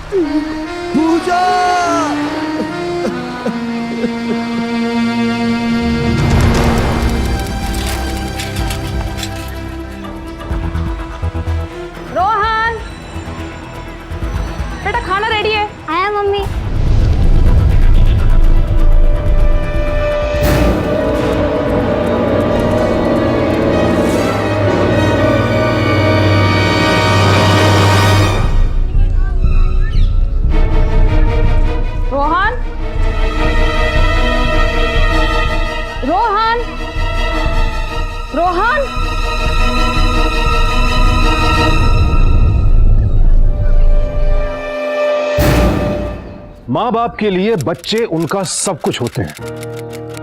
पूजा। रोहन, बेटा खाना रेडी है। आया मम्मी। रोहन, रोहन, रोहन। माँ बाप के लिए बच्चे उनका सब कुछ होते हैं।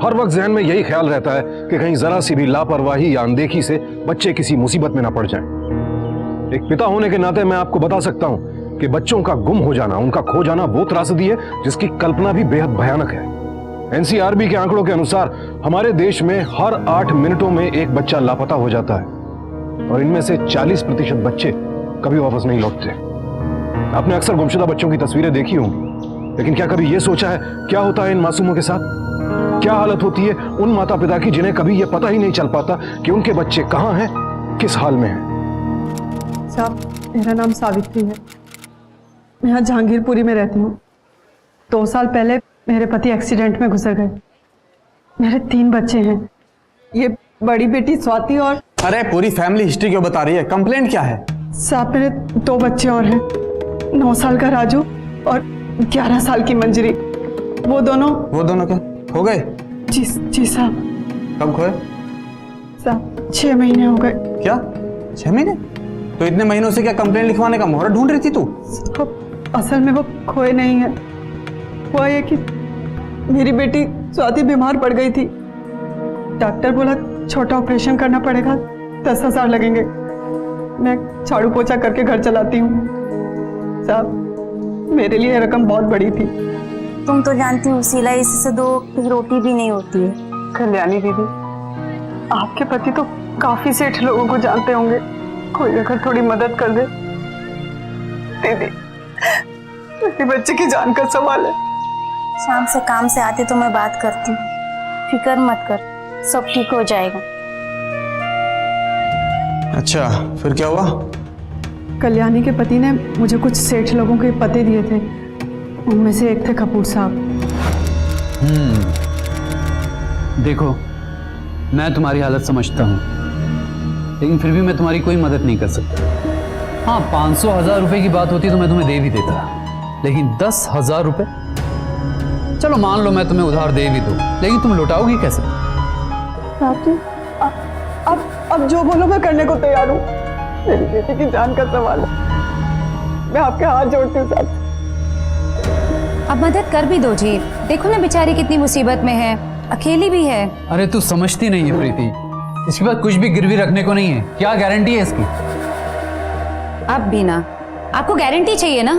हर वक्त जहन में यही ख्याल रहता है कि कहीं जरा सी भी लापरवाही या अनदेखी से बच्चे किसी मुसीबत में ना पड़ जाएं। एक पिता होने के नाते मैं आपको बता सकता हूं कि बच्चों का गुम हो जाना, उनका खो जाना वो त्रासदी है जिसकी कल्पना भी बेहद भयानक है। एनसीआरबी के आंकड़ों के अनुसार हमारे देश में हर 8 मिनटों में एक बच्चा लापता हो जाता है और इनमें से 40% बच्चे कभी वापस नहीं लौटते। आपने अक्सर गुमशुदा बच्चों की तस्वीरें देखी होंगी, लेकिन क्या कभी यह सोचा है क्या होता है इन मासूमों के साथ? क्या हालत होती है उन माता पिता की जिन्हें कभी यह पता ही नहीं चल पाता कि उनके बच्चे कहां हैं, किस हाल में हैं? साहब, मेरा नाम सावित्री है। मैं यहाँ जहांगीरपुरी में रहती हूँ। 2 साल पहले मेरे पति एक्सीडेंट में गुजर गए। मेरे 3 बच्चे हैं। ये बड़ी बेटी स्वाति और... अरे पूरी फैमिली हिस्ट्री क्यों बता रही है? कंप्लेंट क्या है? साहब, मेरे 2 बच्चे और हैं। 9 साल का राजू और 11 साल की मंजरी। वो दोनों क्या हो गए? जी साहब। कब खोए? साहब 6 महीने हो गए। क्या 6 महीने? तो इतने महीनों से क्या कंप्लेंट लिखवाने का मुहूर्त ढूंढ रही थी तू? असल में वो खोए नहीं है। हुआ ये कि मेरी बेटी स्वाति बीमार पड़ गई थी। डॉक्टर बोला छोटा ऑपरेशन करना पड़ेगा, 10,000 लगेंगे। मैं झाड़ू पोछा करके घर चलाती हूँ। साहब, मेरे लिए रकम बहुत बड़ी थी। तुम तो जानती हो सिलाई से 2 रोटी भी नहीं होती है। कल्याणी दीदी, आपके पति तो काफी सेठ लोगों को जानते होंगे। कोई अगर थोड़ी मदद कर दे। दीदी, मेरे बच्चे की जान का सवाल है। शाम से काम से आते तो मैं बात करती हूँ, फिक्र मत कर, सब ठीक हो जाएगा। अच्छा, फिर क्या हुआ? कल्याणी के पति ने मुझे कुछ सेठ लोगों के पते दिए थे। उनमें से एक थे कपूर साहब। देखो, मैं तुम्हारी हालत समझता हूँ, लेकिन फिर भी मैं तुम्हारी कोई मदद नहीं कर सकता। हाँ, 500-1000 रुपए की बात होती तो मैं तुम्हें दे भी देता, लेकिन 10,000 रुपए? चलो मान लो मैं तुम्हें उधार दे भी दूं, लेकिन तुम लौटाओगी कैसे? अब जो बोलो मैं करने को तैयार हूँ। मेरी बेटी की जान का सवाल है। मैं आपके हाथ जोड़ती हूँ साहब। अब मदद कर भी दो जी। देखो ना बेचारी कितनी मुसीबत में है, अकेली भी है। अरे तू समझती नहीं है प्रीति, इसके बाद कुछ भी गिरवी रखने को नहीं है। क्या गारंटी है इसकी? अब भी ना, आपको गारंटी चाहिए ना?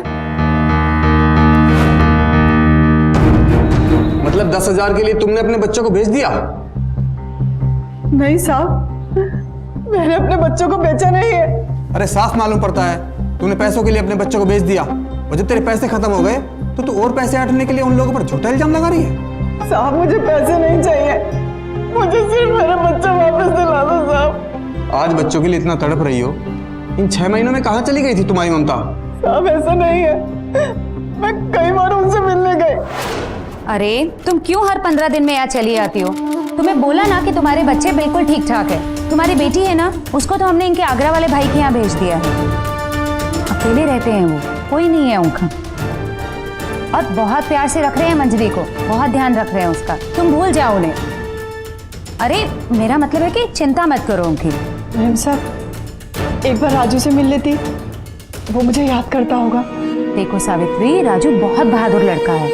मतलब 10,000 के लिए तुमने अपने बच्चों को भेज दिया? नहीं साहब, मैंने अपने बच्चों को बेचा नहीं है। अरे साफ मालूम पड़ता है तूने पैसों के लिए अपने बच्चों को भेज दिया, और जब तेरे पैसे खत्म हो गए तो तू और पैसे ऐंठने के लिए उन लोगों पर झूठा इल्जाम लगा रही है। साहब, मुझे पैसे नहीं चाहिए, मुझे सिर्फ मेरा बच्चा वापस दिला दो साहब। आज बच्चों के लिए इतना तड़प रही हो, इन 6 महीनों में कहाँ चली गई थी तुम्हारी ममता? साहब ऐसा नहीं है, मैं कई बार उनसे मिलने गई। अरे तुम क्यों हर 15 दिन में यहाँ चली आती हो? तुम्हें बोला ना कि तुम्हारे बच्चे बिल्कुल ठीक ठाक है। तुम्हारी बेटी है ना, उसको तो हमने इनके आगरा वाले भाई के यहाँ भेज दिया है। अकेले रहते हैं वो, कोई नहीं है उनका, और बहुत प्यार से रख रहे हैं मंजरी को, बहुत ध्यान रख रहे हैं उसका। तुम भूल जाओ उन्हें। अरे मेरा मतलब है कि चिंता मत करो उनकी। मैम साहब, एक बार राजू से मिल लेती, वो मुझे याद करता होगा। देखो सावित्री, राजू बहुत बहादुर लड़का है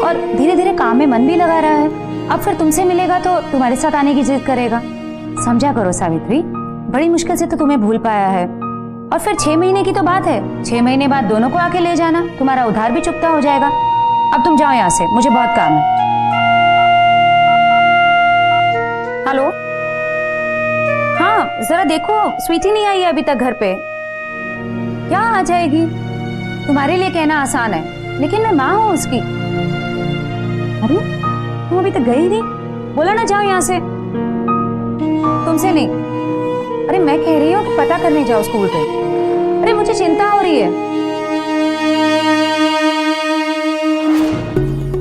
और धीरे धीरे काम में मन भी लगा रहा है। अब फिर तुमसे मिलेगा तो तुम्हारे साथ आने की जिद करेगा। समझा करो सावित्री, बड़ी मुश्किल से तो तुम्हें भूल पाया है। और फिर 6 महीने की तो बात है, 6 महीने बाद दोनों को आके ले जाना, तुम्हारा उधार भी चुकता हो जाएगा। अब तुम जाओ यहाँ से, मुझे बहुत काम है। हेलो, हाँ जरा देखो, स्वीटी नहीं आई है अभी तक घर पे। क्या आ जाएगी? तुम्हारे लिए कहना आसान है, लेकिन मैं माँ हूँ उसकी। अरे तुम अभी तक गई नहीं, बोला ना जाओ यहाँ से। तुमसे नहीं, अरे मैं कह रही हूँ कि पता करने जाओ स्कूल पे। अरे मुझे चिंता हो रही है।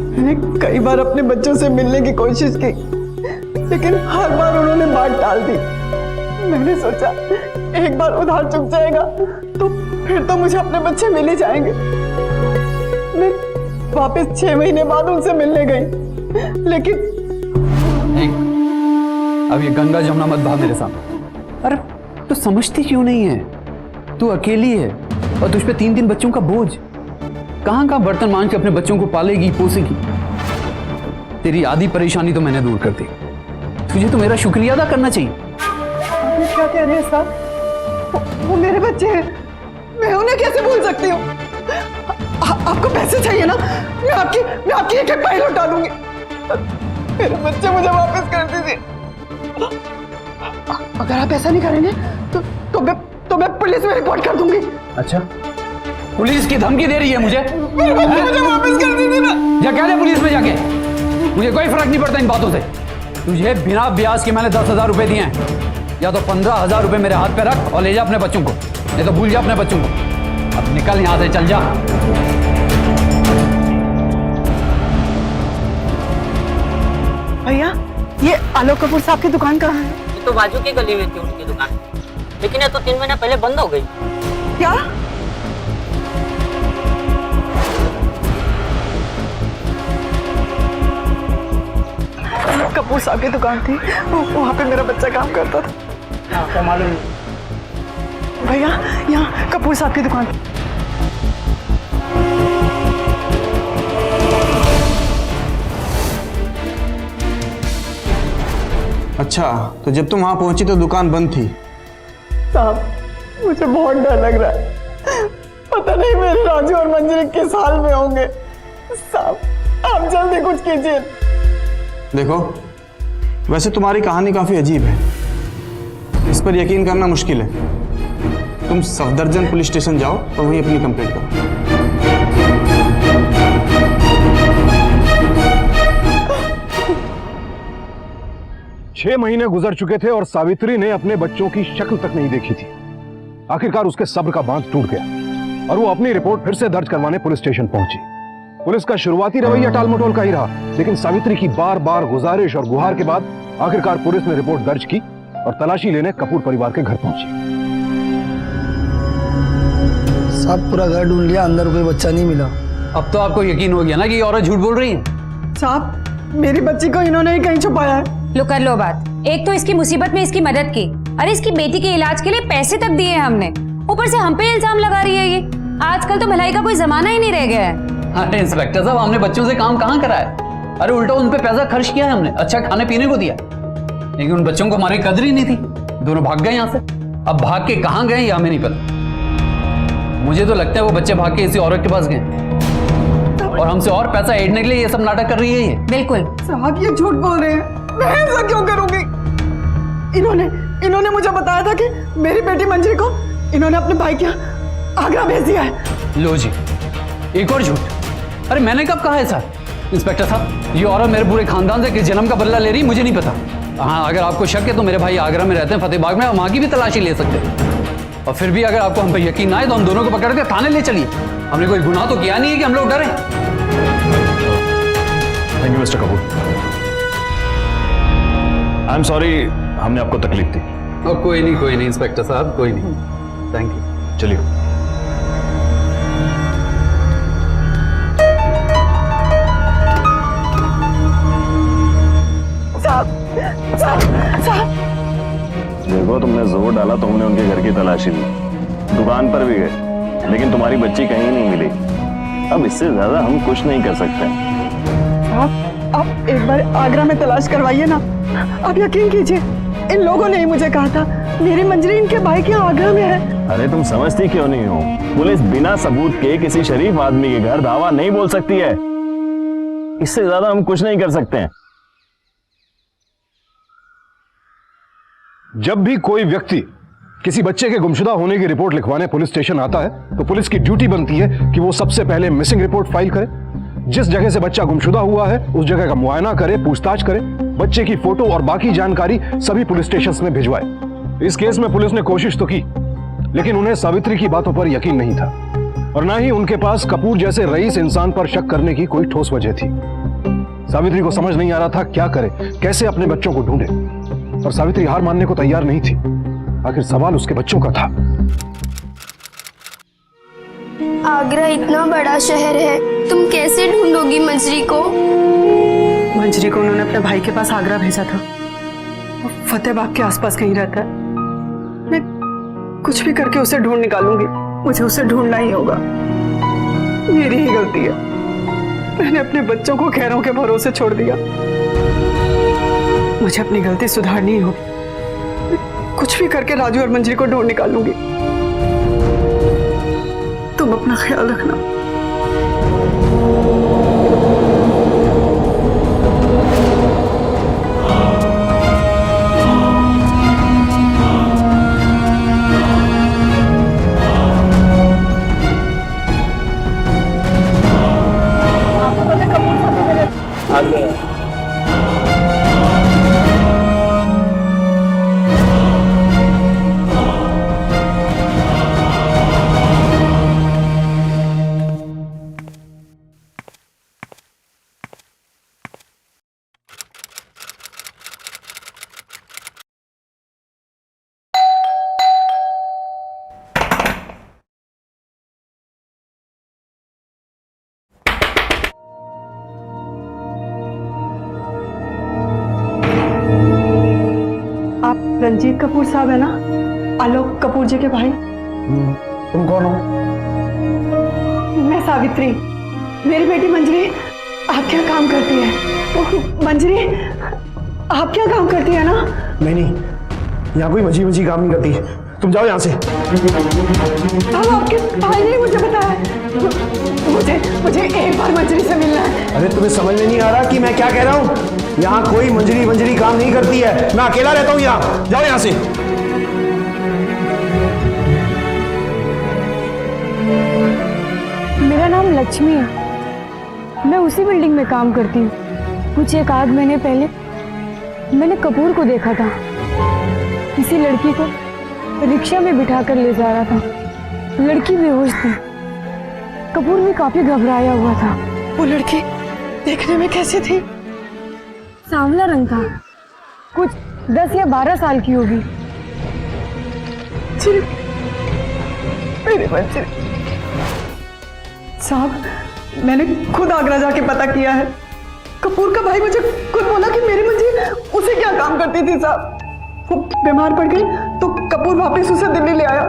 मैंने कई बार अपने बच्चों से मिलने की कोशिश की, लेकिन हर बार उन्होंने बात टाल दी। मैंने सोचा एक बार उधार चुक जाएगा तो फिर तो मुझे अपने बच्चे मिल ही जाएंगे। मैं वापस 6 महीने बाद उनसे मिलने गई, लेकिन नहीं, अब ये गंगा जमुना मत बहा मेरे सामने। अरे तू समझती क्यों नहीं है? तू अकेली है और तुझ पे 3 बच्चों का बोझ। कहां कहां बर्तन मांज के अपने बच्चों को पालेगी पोसेगी। तेरी आधी परेशानी तो मैंने दूर कर दी। तुझे तो मेरा शुक्रिया अदा करना चाहिए। आप क्या कह रहे हैं साहब? वो मेरे बच्चे हैं, मैं उन्हें कैसे भूल सकती हूँ? आपको पैसे चाहिए ना? मैं आपकी एक फाइल लौटा दूंगी। मेरे बच्चे मुझे वापस कर दीजिए। अगर आप ऐसा नहीं करेंगे तो मैं पुलिस में रिपोर्ट कर दूंगी। अच्छा, पुलिस की धमकी दे रही है मुझे? मेरे बच्चे मुझे वापस कर दीजिए ना। या कह दे पुलिस में जाके, मुझे कोई फर्क नहीं पड़ता इन बातों से। तुझे बिना ब्याज के मैंने 10,000 रुपए दिए हैं, या तो 15,000 रुपए मेरे हाथ पे रख और ले जा अपने बच्चों को, नहीं तो भूल जा अपने बच्चों को। अब निकल यहां से, चल जा। भैया, ये आलोक कपूर साहब की दुकान कहाँ है? ये तो बाजू की गली में थी उनकी दुकान, लेकिन ये तो 3 महीने पहले बंद हो गई। क्या? कपूर साहब की दुकान थी, वहाँ पे मेरा बच्चा काम करता था। आपको मालूम भैया, यहाँ कपूर साहब की दुकान थी। अच्छा, तो जब तुम वहां पहुंची तो दुकान बंद थी? साहब, मुझे बहुत डर लग रहा है। पता नहीं मेरे राजू और मंजरी किस हाल में होंगे। साहब, आप जल्दी कुछ कीजिए। देखो, वैसे तुम्हारी कहानी काफी अजीब है, इस पर यकीन करना मुश्किल है। तुम सफदरजंग पुलिस स्टेशन जाओ और वहीं अपनी कंप्लेंट करो। 6 महीने गुजर चुके थे और सावित्री ने अपने बच्चों की शक्ल तक नहीं देखी थी। आखिरकार उसके सब्र का बांध टूट गया और वो अपनी रिपोर्ट फिर से दर्ज करवाने पुलिस स्टेशन पहुंची। पुलिस का शुरुआती रवैया टालमटोल का ही रहा, लेकिन सावित्री की बार बार गुजारिश और गुहार के बाद आखिरकार पुलिस ने रिपोर्ट दर्ज की और तलाशी लेने कपूर परिवार के घर पहुंची। साहब, पूरा घर ढूंढ लिया, अंदर कोई बच्चा नहीं मिला। अब तो आपको यकीन हो गया ना कि ये औरत झूठ बोल रही है? साहब, मेरी बच्ची को इन्होंने ही कहीं छुपाया है। लो कर लो बात। एक तो इसकी मुसीबत में इसकी मदद की, अरे इसकी बेटी के इलाज के लिए पैसे तक दिए हमने, ऊपर से हम पे इल्जाम लगा रही है ये। आजकल तो भलाई का कोई जमाना ही नहीं रह गया है। अरे इंस्पेक्टर साहब, हमने बच्चों से काम कहाँ करा है? अरे उल्टा उन पे पैसा खर्च किया है हमने, अच्छा खाने पीने को दिया, लेकिन उन बच्चों को हमारी कदर ही नहीं थी। दोनों भाग गए यहाँ से। अब भाग के कहाँ गए ये हमें नहीं पता। मुझे तो लगता है वो बच्चे भाग के इसी औरत के पास गए और हमसे और पैसा ऐडने के लिए ये सब नाटक कर रही है ये। बिल्कुल। साहब, ये झूठ बोल रहे हैं, मैं ऐसा क्यों करूंगी? इन्होंने मुझे बताया था कि मेरी बेटी मंजरी को इन्होंने अपने भाई के यहाँ आगरा भेज दिया है। लो जी, एक और झूठ। अरे मैंने कब कहा है सर? इंस्पेक्टर साहब, ये औरत मेरे पूरे खानदान से किस जन्म का बदला ले रही मुझे नहीं पता। हाँ, अगर आपको शक है तो मेरे भाई आगरा में रहते हैं, फतेहबाग में, वहां की भी तलाशी ले सकते हैं। और फिर भी अगर आपको हम पे यकीन ना आए तो हम दोनों को पकड़ के थाने ले चलिए। हमने कोई गुनाह तो किया नहीं है कि हम लोग डरे। Thank you mister Kapoor. I am sorry हमने आपको तकलीफ दी। कोई नहीं इंस्पेक्टर साहब, कोई नहीं। Thank you. चलिए। देखो, तुमने जोर डाला तो हमने उनके घर की तलाशी ली, दुकान पर भी गए, लेकिन तुम्हारी बच्ची कहीं नहीं मिली। अब इससे ज्यादा हम कुछ नहीं कर सकते। आप एक बार आगरा में तलाश करवाइए ना। आप यकीन कीजिए, इन लोगों ने ही मुझे कहा था मेरी मंजरी इनके भाई के आगरा में है। अरे तुम समझती क्यों नहीं हो? पुलिस बिना सबूत के किसी शरीफ आदमी के घर धावा नहीं बोल सकती है। इससे ज्यादा हम कुछ नहीं कर सकते हैं। जब भी कोई व्यक्ति किसी बच्चे के गुमशुदा होने की रिपोर्ट लिखवाने पुलिस स्टेशन आता है तो पुलिस की ड्यूटी बनती है कि वो सबसे पहले मिसिंग रिपोर्ट फाइल करे, जिस जगह से बच्चा गुमशुदा हुआ है उस जगह का मुआयना करे, पूछताछ करे, बच्चे की फोटो और बाकी जानकारी सभी पुलिस स्टेशन में भिजवाए। इस केस में पुलिस ने कोशिश तो की, लेकिन उन्हें सावित्री की बातों पर यकीन नहीं था और ना ही उनके पास कपूर जैसे रईस इंसान पर शक करने की कोई ठोस वजह थी। सावित्री को समझ नहीं आ रहा था क्या करे, कैसे अपने बच्चों को ढूंढे, और सावित्री हार मानने को तैयार नहीं थी। आखिर सवाल उसके बच्चों का था। आगरा इतना बड़ा शहर है, तुम कैसे ढूंढोगी मंजरी को? मंजरी को उन्होंने अपने भाई के पास आगरा भेजा था, वो फतेहबाग के आसपास कहीं रहता है। मैं कुछ भी करके उसे ढूंढ निकालूंगी, मुझे उसे ढूंढना ही होगा। मेरी ही गलती है, मैंने अपने बच्चों को खैरों के भरोसे छोड़ दिया। मुझे अपनी गलती सुधारनी होगी, कुछ भी करके राजू और मंजरी को ढूंढ निकालूंगी। तुम अपना ख्याल रखना। रंजीत कपूर साहब है ना, आलोक कपूर जी के भाई? तुम कौन हो? मैं सावित्री, मेरी बेटी मंजरी आप क्या काम करती है? मंजरी आप क्या काम करती है ना? नहीं, यहाँ कोई मजी काम नहीं करती, तुम जाओ यहाँ से। अब आपके भाई ने मुझे बताया, मुझे एक बार मंजरी से मिलना है। अरे तुम्हें समझ में नहीं आ रहा कि मैं क्या कह रहा हूँ? यहाँ कोई मंजरी काम नहीं करती है, मैं अकेला रहता हूँ यहाँ, जाओ यहाँ से। मेरा नाम लक्ष्मी है, मैं उसी बिल्डिंग में काम करती हूँ। कुछ एक आध महीने पहले मैंने कपूर को देखा था, किसी लड़की को रिक्शा में बिठा कर ले जा रहा था। लड़की बेहोश थी, कपूर भी काफी घबराया हुआ था। वो लड़की देखने में कैसी थी? सांवला रंग था, कुछ 10 या 12 साल की होगी। मेरे बच्चे साहब, मैंने खुद आगरा जाके पता किया है। कपूर का भाई मुझे खुद बोला कि मेरी मंजी उसे क्या काम करती थी साहब। वो बीमार पड़ गई तो कपूर वापस उसे दिल्ली ले आया।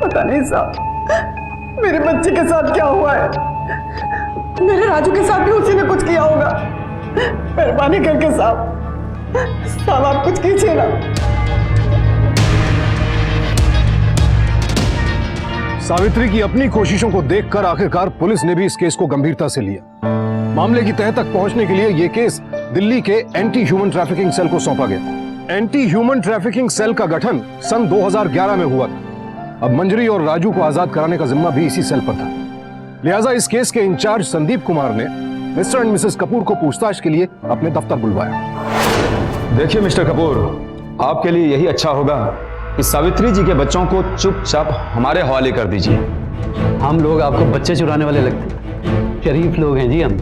पता नहीं साहब मेरे बच्चे के साथ क्या हुआ है, मेरे राजू के साथ भी उसी ने कुछ किया होगा। मेहरबानी करके साहब आप कुछ कीजिए ना। सावित्री की अपनी कोशिशों को देखकर आखिरकार पुलिस ने भी इस केस को गंभीरता से लिया। मामले की तह तक पहुंचने के लिए यह केस दिल्ली के एंटी ह्यूमन ट्रैफिकिंग सेल को सौंपा गया। एंटी ह्यूमन ट्रैफिकिंग सेल का गठन सन 2011 में हुआ था। अब मंजरी और राजू को आजाद कराने का जिम्मा भी इसी सेल पर था। लिहाजा इस केस के इंचार्ज संदीप कुमार ने मिस्टर एंड मिसेस कपूर को पूछताछ के लिए अपने दफ्तर बुलवाया। देखिए मिस्टर कपूर, आपके लिए यही अच्छा होगा कि सावित्री जी के बच्चों को चुपचाप हमारे हवाले कर दीजिए। हम लोग आपको बच्चे चुराने वाले लगते हैं, शरीफ लोग हैं जी हम।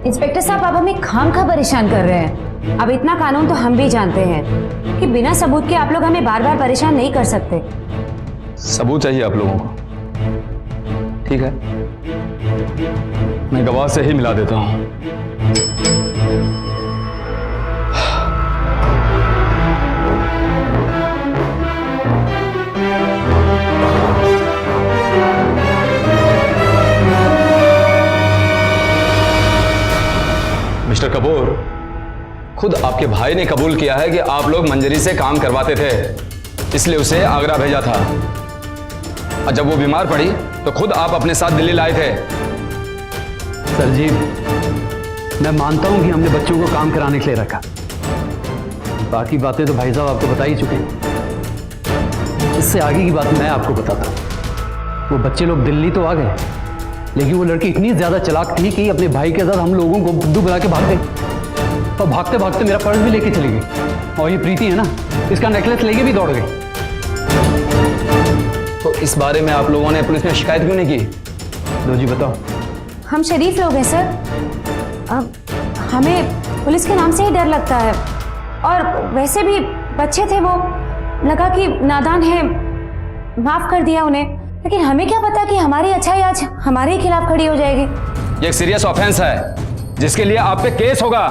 इंस्पेक्टर साहब, आप हमें खामखा परेशान कर रहे हैं। अब इतना कानून तो हम भी जानते हैं कि बिना सबूत के आप लोग हमें बार बार परेशान नहीं कर सकते। सबूत चाहिए आप लोगों को, ठीक है? मैं गवाह से ही मिला देता हूं। मिस्टर कपूर, खुद आपके भाई ने कबूल किया है कि आप लोग मंजरी से काम करवाते थे, इसलिए उसे आगरा भेजा था। और जब वो बीमार पड़ी तो खुद आप अपने साथ दिल्ली लाए थे। सर जी, मैं मानता हूं कि हमने बच्चों को काम कराने के लिए रखा, बाकी बातें तो भाई साहब आपको बता ही चुके हैं। इससे आगे की बात मैं आपको बताता हूँ। वो बच्चे लोग दिल्ली तो आ गए, लेकिन वो लड़की इतनी ज्यादा चालाक थी कि अपने भाई के साथ हम लोगों को बुद्धू बना के भाग गई, और भागते भागते मेरा पर्स भी लेके चली गई। और ये प्रीति है ना, इसका नेकलेस लेके भी दौड़ गई। तो इस बारे में आप लोगों ने पुलिस में शिकायत क्यों नहीं की? दो जी बताओ। हम शरीफ लोग हैं सर, अब हमें पुलिस के नाम से ही डर लगता है, और वैसे भी बच्चे थे, वो लगा कि नादान है, माफ कर दिया उन्हें। लेकिन हमें क्या पता कि हमारी अच्छाई आज हमारे ही खिलाफ खड़ी हो जाएगी। ये एक सीरियस ऑफेंस है जिसके लिए आप पे केस होगा।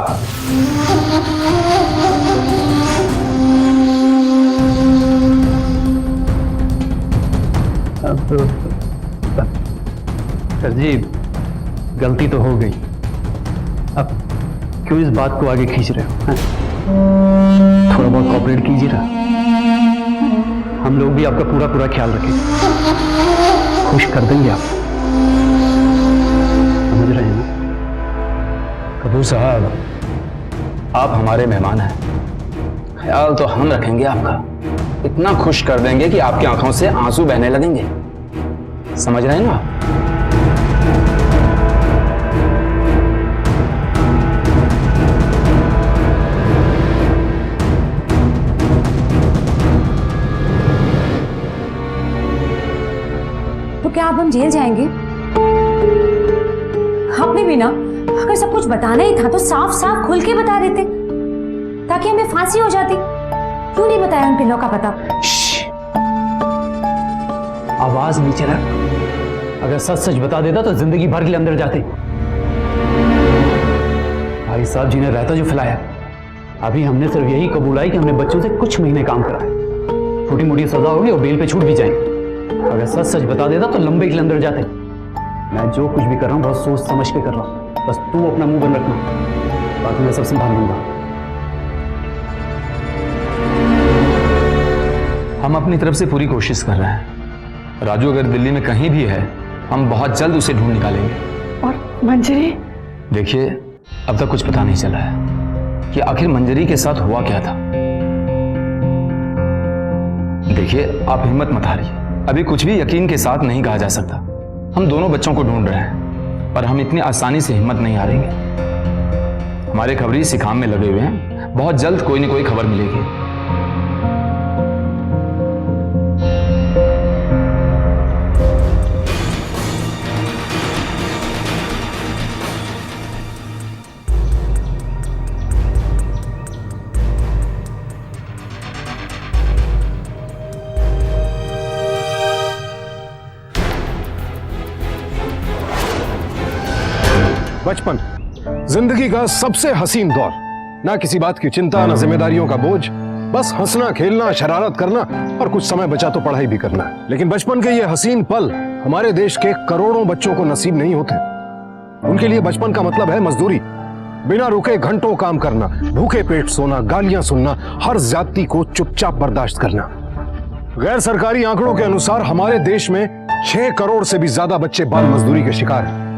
सर जी, गलती तो हो गई, अब क्यों इस बात को आगे खींच रहे हो? थोड़ा बहुत कोऑपरेट कीजिए ना, हम लोग भी आपका पूरा पूरा ख्याल रखेंगे, खुश कर देंगे आप, समझ रहे हैं ना? कपूर साहब, आप हमारे मेहमान हैं, ख्याल तो हम रखेंगे आपका, इतना खुश कर देंगे कि आपकी आंखों से आंसू बहने लगेंगे, समझ रहे हैं ना? तो क्या अब हम जेल जाएंगे? आपने भी ना, अगर सब कुछ बताना ही था तो साफ साफ खुल के बता देते, ताकि हमें फांसी हो जाती। क्यों नहीं बताया उन पिल्लों का पता? आवाज नीचे रख, अगर सच सच बता देता तो जिंदगी भर के लिए अंदर जाते। भाई साहब जी ने रहता जो फैलाया, अभी हमने सिर्फ यही कबूला कि हमने बच्चों से कुछ महीने काम कराए, छोटी मोटी सजा होगी और बेल पे छूट भी जाएंगे। अगर सच सच बता देता तो लंबे के लिए अंदर जाते। मैं जो कुछ भी कर रहा हूँ बहुत सोच समझ के कर रहा हूँ, बस तू अपना मुंह बंद रखना, बाकी मैं सब संभाल लूंगा। हम अपनी तरफ से पूरी कोशिश कर रहे हैं। राजू अगर दिल्ली में कहीं भी है, हम बहुत जल्द उसे ढूंढ निकालेंगे। और मंजरी? देखिए, अब तक कुछ पता नहीं चला है कि आखिर मंजरी के साथ हुआ क्या था। देखिए, आप हिम्मत मत हारिए, अभी कुछ भी यकीन के साथ नहीं कहा जा सकता। हम दोनों बच्चों को ढूंढ रहे हैं, पर हम इतनी आसानी से हिम्मत नहीं हारेंगे। हमारे खबरी इसी काम में लगे हुए हैं, बहुत जल्द कोई न कोई खबर मिलेगी। बचपन जिंदगी का सबसे हसीन दौर, ना किसी बात की चिंता, ना जिम्मेदारियों का बोझ, बस हंसना, खेलना, शरारत करना और कुछ समय बचा तो पढ़ाई भी करना। लेकिन बचपन के ये हसीन पल हमारे देश के करोड़ों बच्चों को नसीब नहीं होते। उनके लिए बचपन का मतलब है मजदूरी, बिना रुके घंटों काम करना, भूखे पेट सोना, गालियां सुनना, हर ज्यादती को चुपचाप बर्दाश्त करना। गैर सरकारी आंकड़ों के अनुसार हमारे देश में 6 करोड़ से भी ज्यादा बच्चे बाल मजदूरी के शिकार हैं।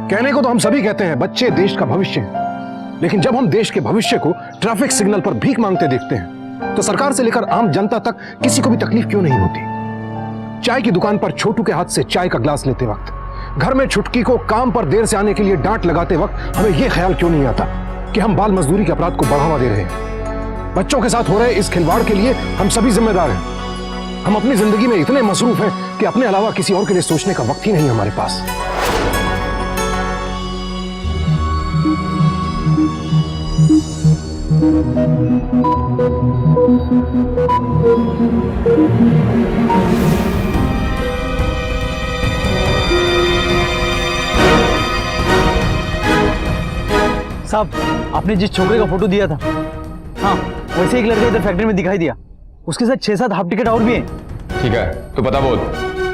कहने को तो हम सभी कहते हैं बच्चे देश का भविष्य हैं, लेकिन जब हम देश के भविष्य को ट्रैफिक सिग्नल पर भीख मांगते देखते हैं तो सरकार से लेकर आम जनता तक किसी को भी तकलीफ क्यों नहीं होती? चाय की दुकान पर छोटू के हाथ से चाय का ग्लास लेते वक्त, घर में छुटकी को काम पर देर से आने के लिए डांट लगाते वक्त हमें यह ख्याल क्यों नहीं आता कि हम बाल मजदूरी के अपराध को बढ़ावा दे रहे हैं? बच्चों के साथ हो रहे इस खिलवाड़ के लिए हम सभी जिम्मेदार हैं। हम अपनी जिंदगी में इतने मसरूफ हैं कि अपने अलावा किसी और के लिए सोचने का वक्त ही नहीं हमारे पास। साहब, आपने जिस छोकरे का फोटो दिया था, हाँ वैसे एक लड़का इधर फैक्ट्री में दिखाई दिया, उसके साथ 6-7 हाफ टिकट और भी हैं। ठीक है, तो पता बोल,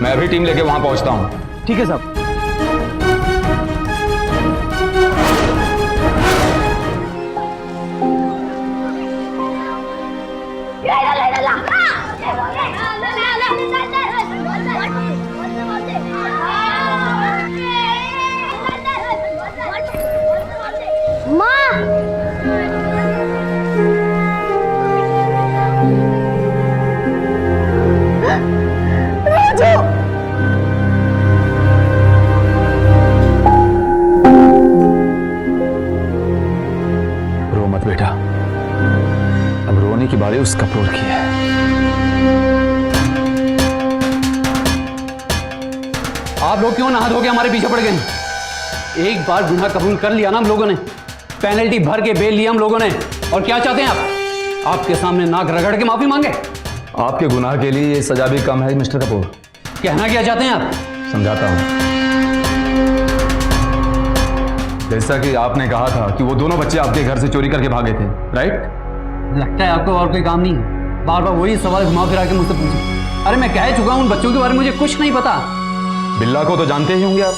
मैं अभी टीम लेके वहां पहुंचता हूं। ठीक है साहब। उस कपूर की है। आप लोग क्यों नहा धो के हमारे पीछे पड़ गए? एक बार गुनाह कबूल कर लिया ना हम लोगों ने, पेनल्टी भर के बेल लिया हम लोगों ने, और क्या चाहते हैं आप? आपके सामने नाक रगड़ के माफी मांगे? आपके गुनाह के लिए ये सजा भी कम है मिस्टर कपूर। कहना क्या चाहते हैं आप? समझाता हूं। जैसा कि आपने कहा था कि वो दोनों बच्चे आपके घर से चोरी करके भागे थे, राइट? लगता है आपको और कोई काम नहीं है, बार बार वही सवाल घुमा फिरा के मुझसे पूछे। अरे मैं कह चुका हूं उन बच्चों के बारे में मुझे कुछ नहीं पता। बिल्ला को तो जानते ही होंगे आप।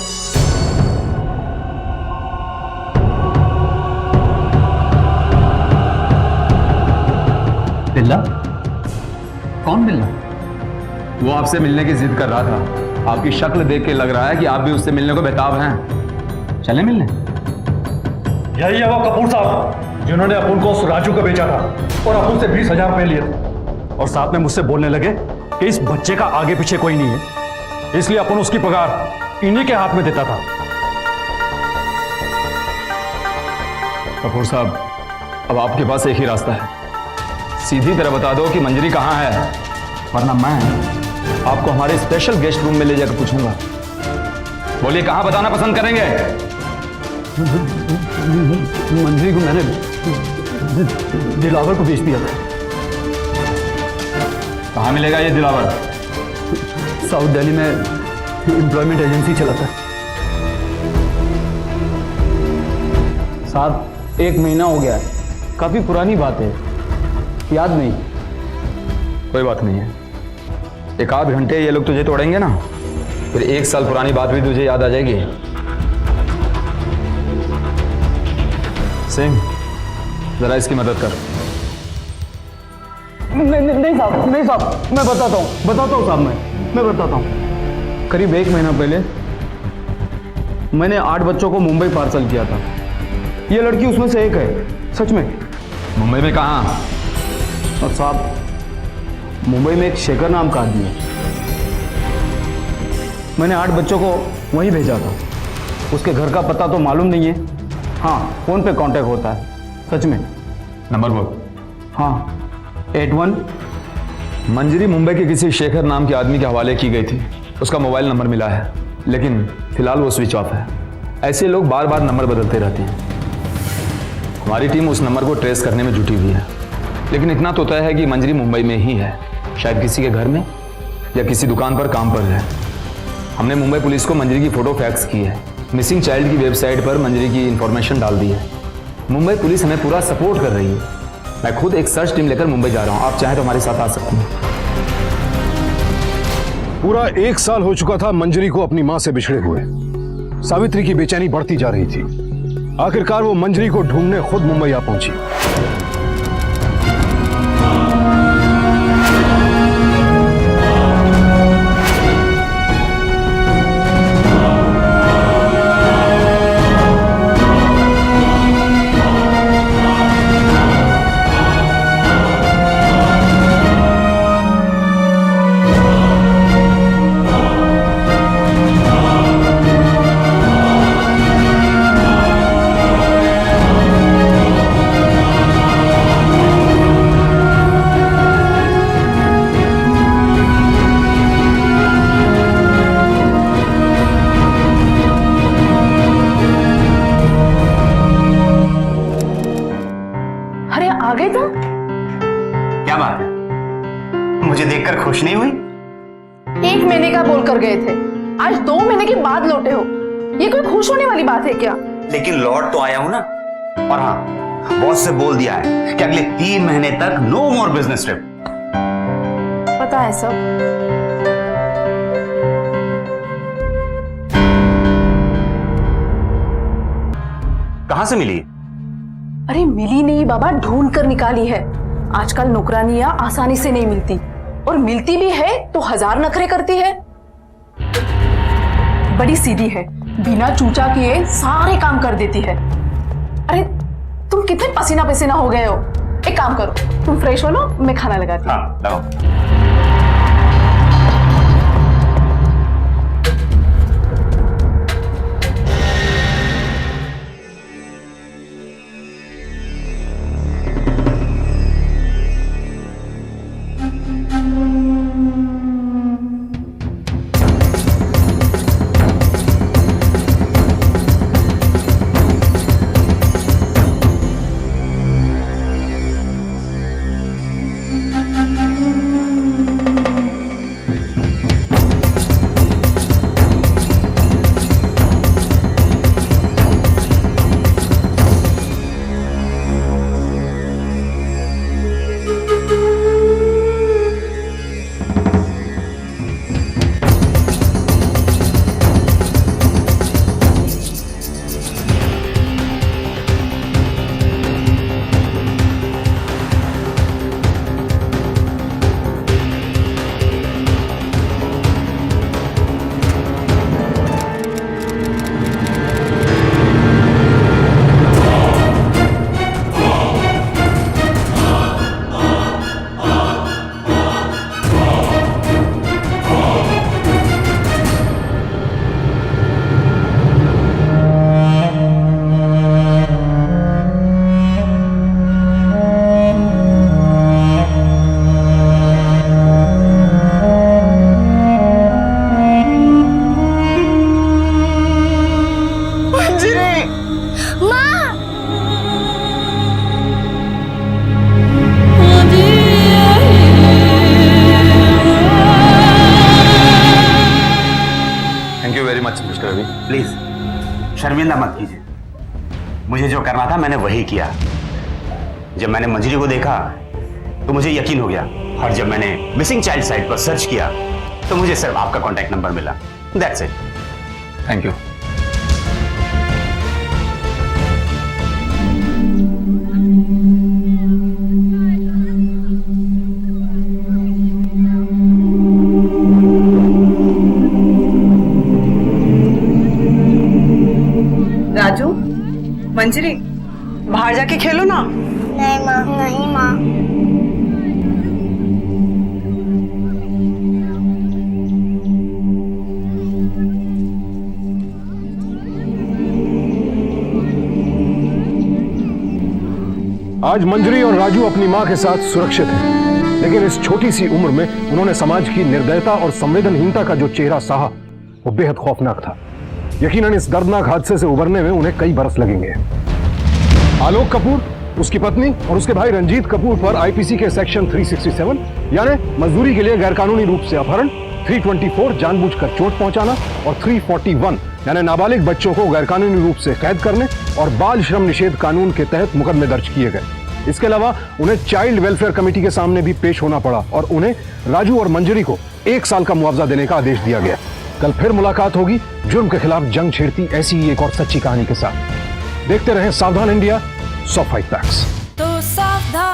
बिल्ला? कौन बिल्ला? वो आपसे मिलने की जिद कर रहा था। आपकी शक्ल देख के लग रहा है कि आप भी उससे मिलने को बेताब हैं। चले मिलने? यही है वो कपूर साहब जिन्होंने अपुन को उस राजू को बेचा था और अपुन से 20,000 रुपए लिए थे, और साथ में मुझसे बोलने लगे कि इस बच्चे का आगे पीछे कोई नहीं है, इसलिए अपुन उसकी पगार इन्हीं के हाथ में देता था। कपूर साहब, अब आपके पास एक ही रास्ता है। सीधी तरह बता दो कि मंजरी कहाँ है, वरना मैं आपको हमारे स्पेशल गेस्ट रूम में ले जाकर पूछूंगा। बोलिए, कहाँ बताना पसंद करेंगे? मंजरी को मैंने दिलावर को बेच दिया था। कहाँ मिलेगा ये दिलावर? साउथ दिल्ली में एम्प्लॉयमेंट एजेंसी चलाता है। साहब 1 महीना हो गया है, काफी पुरानी बात है, याद नहीं। कोई बात नहीं है, एक आध घंटे ये लोग तुझे तोड़ेंगे ना, फिर 1 साल पुरानी बात भी तुझे याद आ जाएगी। सिंह, जरा इसकी मदद कर। नहीं साहब, मैं बताता हूँ साहब, मैं बताता हूँ। करीब 1 महीना पहले मैंने 8 बच्चों को मुंबई पार्सल किया था। ये लड़की उसमें से एक है। सच में। मुंबई में कहाँ? और साहब, मुंबई में एक शेखर नाम का आदमी है। मैंने 8 बच्चों को वहीं भेजा था। उसके घर का पता तो मालूम नहीं है, हाँ फोन पे कांटेक्ट होता है। सच में। नंबर बोल। हाँ 81। मंजरी मुंबई के किसी शेखर नाम के आदमी के हवाले की गई थी। उसका मोबाइल नंबर मिला है, लेकिन फिलहाल वो स्विच ऑफ है। ऐसे लोग बार बार नंबर बदलते रहते हैं। हमारी टीम उस नंबर को ट्रेस करने में जुटी हुई है, लेकिन इतना तो तय है कि मंजरी मुंबई में ही है, शायद किसी के घर में या किसी दुकान पर काम पर है। हमने मुंबई पुलिस को मंजरी की फोटो फैक्स की है, मिसिंग चाइल्ड की वेबसाइट पर मंजरी की इंफॉर्मेशन डाल दी है। मुंबई पुलिस हमें पूरा सपोर्ट कर रही है। मैं खुद एक सर्च टीम लेकर मुंबई जा रहा हूं, आप चाहें तो हमारे साथ आ सकते हैं। पूरा 1 साल हो चुका था मंजरी को अपनी मां से बिछड़े हुए। सावित्री की बेचैनी बढ़ती जा रही थी। आखिरकार वो मंजरी को ढूंढने खुद मुंबई आ पहुंची। आ गए तुम? क्या बात है, मुझे देखकर खुश नहीं हुई? 1 महीने का बोल कर गए थे, आज 2 महीने के बाद लौटे हो। ये कोई खुश होने वाली बात है क्या? लेकिन लौट तो आया हूं ना। और हाँ, बॉस से बोल दिया है कि अगले 3 महीने तक नो मोर बिजनेस ट्रिप। पता है सब। कहां से मिली? अरे मिली नहीं बाबा, ढूंढ कर निकाली है। आजकल नौकरानियां आसानी से नहीं मिलती, और मिलती भी है तो 1000 नखरे करती है। बड़ी सीधी है, बिना चूचा किए सारे काम कर देती है। अरे तुम कितने पसीना पसीना हो गए हो। एक काम करो, तुम फ्रेश हो लो, मैं खाना लगाती हूँ। हाँ लगाओ। Much mister Ravi. प्लीज शर्मिंदा मत कीजिए। मुझे जो करना था मैंने वही किया। जब मैंने मंजरी को देखा तो मुझे यकीन हो गया, और जब मैंने मिसिंग चाइल्ड साइट पर सर्च किया तो मुझे सिर्फ आपका कॉन्टैक्ट नंबर मिला। That's it. Thank you. Raju, Manjari, बाहर जाके खेलो ना। नहीं माँ, नहीं माँ। आज मंजरी और राजू अपनी मां के साथ सुरक्षित हैं, लेकिन इस छोटी सी उम्र में उन्होंने समाज की निर्दयता और संवेदनहीनता का जो चेहरा सहा वो बेहद खौफनाक था। यकीनन इस दर्दनाक हादसे से उबरने में उन्हें कई बरस लगेंगे। आलोक कपूर, उसकी पत्नी और उसके भाई रंजीत कपूर पर आईपीसी के सेक्शन 367 यानी मजदूरी के लिए गैरकानूनी रूप से अपहरण, 324 जानबूझकर चोट पहुंचाना और 341 यानी नाबालिग बच्चों को गैरकानूनी रूप से कैद करने और बाल श्रम निषेध कानून के तहत मुकदमे दर्ज किए गए। इसके अलावा उन्हें चाइल्ड वेलफेयर कमेटी के सामने भी पेश होना पड़ा और उन्हें राजू और मंजरी को 1 साल का मुआवजा देने का आदेश दिया गया। कल फिर मुलाकात होगी जुर्म के खिलाफ जंग छेड़ती ऐसी ही एक और सच्ची कहानी के साथ। देखते रहें सावधान इंडिया, सॉफ्ट फाइट पैक्स। तो सावधान